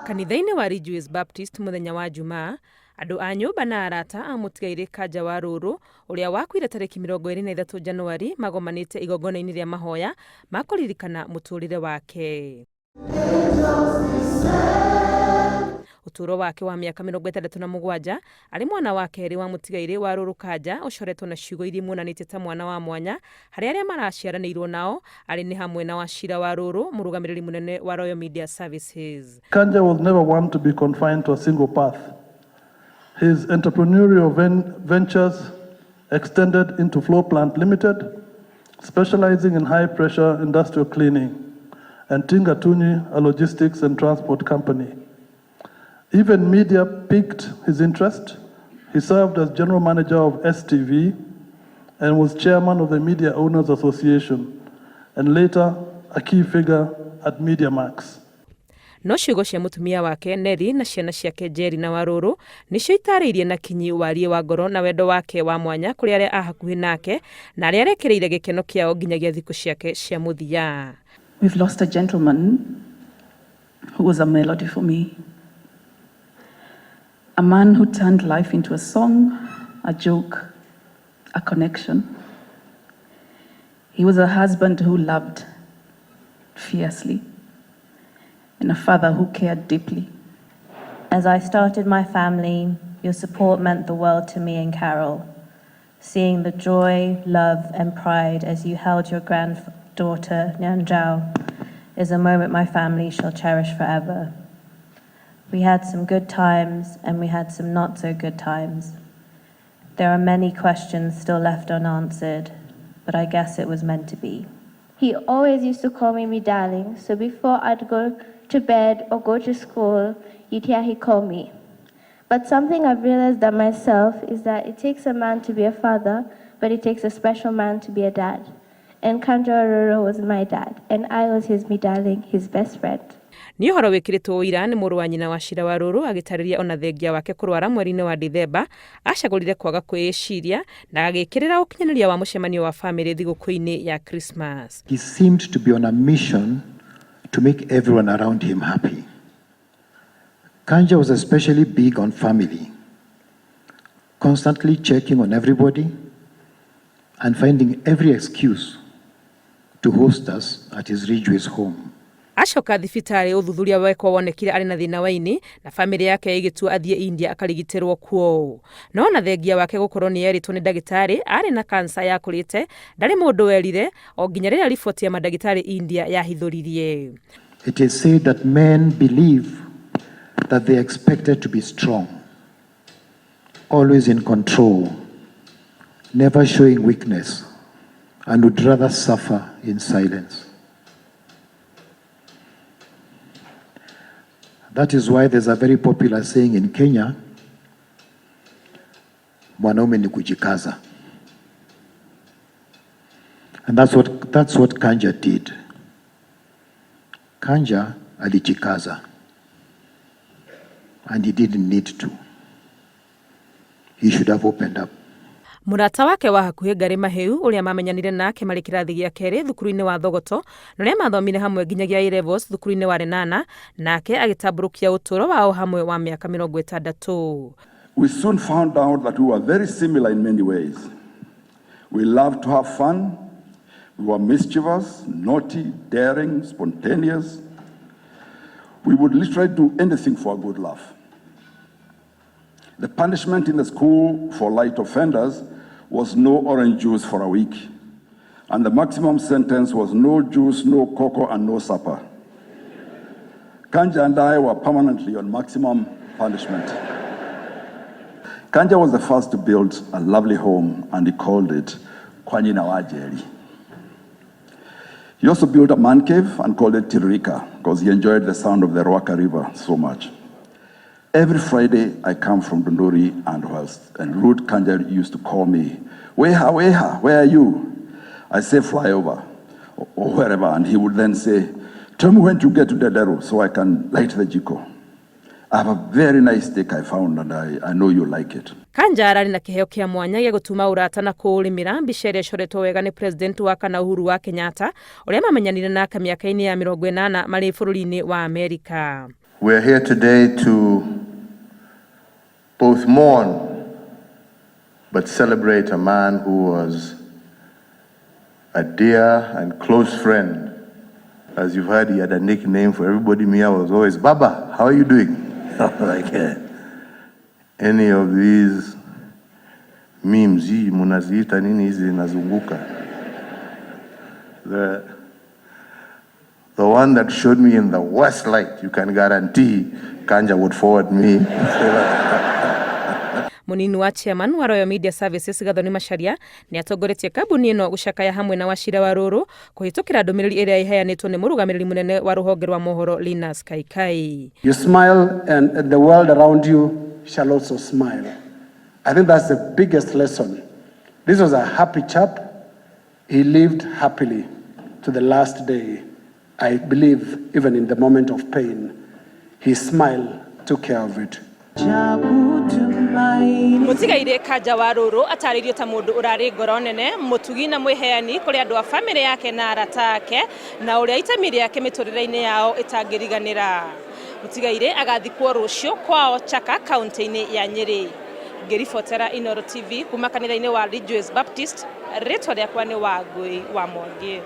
Kanitha-inĩ wa Ridgeways Baptist muthenya wa Jumaa, andu a nyumba na arata a mutigaire Kanja Waruru uria wakuire tariki 23 Januari magomanite igongona-inĩ rĩa mahoya makuririkana muturire wake. Uturo wake wa miaka 67 ari mwana wa keri wa mutigaire Waruru Kanja ucoretwo na ciugo iria muonanite ta mwana wa mwanya hari aria maraciaranirwo nao ari ni hamwe na Wachira Waruru murugamiriri munene wa Royal Media Services. Kanja was never one to be confined to a single path. His entrepreneurial ventures extended into Flow Plant Limited, specializing in high-pressure industrial cleaning, and Tingatuni, a logistics and transport company. Even media piqued his interest. He served as general manager of STV and was chairman of the Media Owners Association, and later a key figure at MediaMax. No ciugo cia mutumia wake Neri na ciana ciake Jerry na Waruru nicio itarĩirie na kinyi warie wa ngoro na wendo wake wa mwanya kuri aria ahakuhi nake na aria arekereire gikeno kiao nginyagia thiku ciake cia muthia. We've lost a gentleman who was a melody for me. A man who turned life into a song, a joke, a connection. He was a husband who loved fiercely, and a father who cared deeply. As I started my family, your support meant the world to me and Carol. Seeing the joy, love, and pride as you held your granddaughter, Nyanjao, is a moment my family shall cherish forever. We had some good times, and we had some not so good times. There are many questions still left unanswered, but I guess it was meant to be. He always used to call me darling, so before I'd go to bed or go to school, you'd hear he call me. But something I've realized that myself is that it takes a man to be a father, but it takes a special man to be a dad. And Kanja Waruru was my dad, and I was his me darling, his best friend. Ni uhoro wikiritwo wira ni muru wa nyina Wachira Waruru agitariria ona thengia wake kurwara mweri-ini wa Dithemba acagurire kwaga kwiciria na agikirira ukinyaniria wa mucemanio wa family thiguku-ini ya Christmas. He seemed to be on a mission to make everyone around him happy. Kanja was especially big on family, constantly checking on everybody and finding every excuse to host us at his Ridgeways home. Acoka thibitari uthuthuria wekwo wonekire ari na thina wa ini na family yake igitua athie India akarigitirwo kuo. No na thengia wake gukorwo ni eritwo ni ndagitari ari na kansa ya kurite ndari mundu werire o nginya rĩrĩa riboti ya madagitari India yahithuririe. It is said that men believe that they are expected to be strong, always in control, never showing weakness, and would rather suffer in silence. That is why there's a very popular saying in Kenya, mwanaume ni kujikaza. And that's what Kanja did. Kanja alijikaza. And he didn't need to. He should have opened up. Murata wake wa hakuhi Ngari Mahiu uria mamenyanire nake mari kirathi gia keri thukuru-ini wa Thogoto na ria mathomire hamwe nginyagia A-levels thukuru-ini wa Renana nake agitamburukia uturo wao hamwe wa miaka 60. We soon found out that we were very similar in many ways. We loved to have fun. We were mischievous, naughty, daring, spontaneous. We would literally do anything for a good laugh. The punishment in the school for light offenders was no orange juice for a week. And the maximum sentence was no juice, no cocoa, and no supper. Kanja and I were permanently on maximum punishment. Kanja was the first to build a lovely home, and he called it Kwanyina Wajeri. He also built a man cave and called it Tirika because he enjoyed the sound of the Ruaka River so much. Every Friday, I come from Dondori and Ruth Kanja used to call me, Weha, Weha, where are you? I say, fly over, or wherever, and he would then say, tell me when to get to Dedero so I can light the jiko. I have a very nice steak I found, and I know you like it. Kanja arari na kiheo kia mwanya gia gutuma urata na kuurimira mbica iria icoretwo wega ni president wa kana Uhuru wa Kenyatta uria mamenyanire nake miaka-ini ya 80 mari bururi-ini wa Amerika. We're here today to both mourn but celebrate a man who was a dear and close friend. As you've heard, he had a nickname for everybody. Me, I was always, Baba, how are you doing? Like any of these memes, munaziita nini hizi nazunguka. The one that showed me in the worst light, you can guarantee Kanja would forward me. Munini wa chairman wa Royal Media Services Gathoni Macharia ni atongoretie kambuni ino gũcakaya hamwe na Kanja Waruru kuhitukira ndumiriri iria iheanitwo ni murugamiriri munene wa ruhonge rwa mohoro Linus Kaikai. You smile and the world around you shall also smile. I think that's the biggest lesson. This was a happy chap. He lived happily to the last day. I believe even in the moment of pain, his smile took care of it. Mutigaire Kanja Waruru ataririo ta mundu urari ngoro nene mutugi na mwiheani kuri andu a family yake na arata ake na uria itemi riake miturire-ini yao itangiriganira. Mutigaire agathikwo rucio kwao Chaka county-ini ya Nyeri. Ngiribotera Inooro TV kuma kanitha-ini wa Ridgeways Baptist, ritwa riakwa ni Wangui wa Mwangi.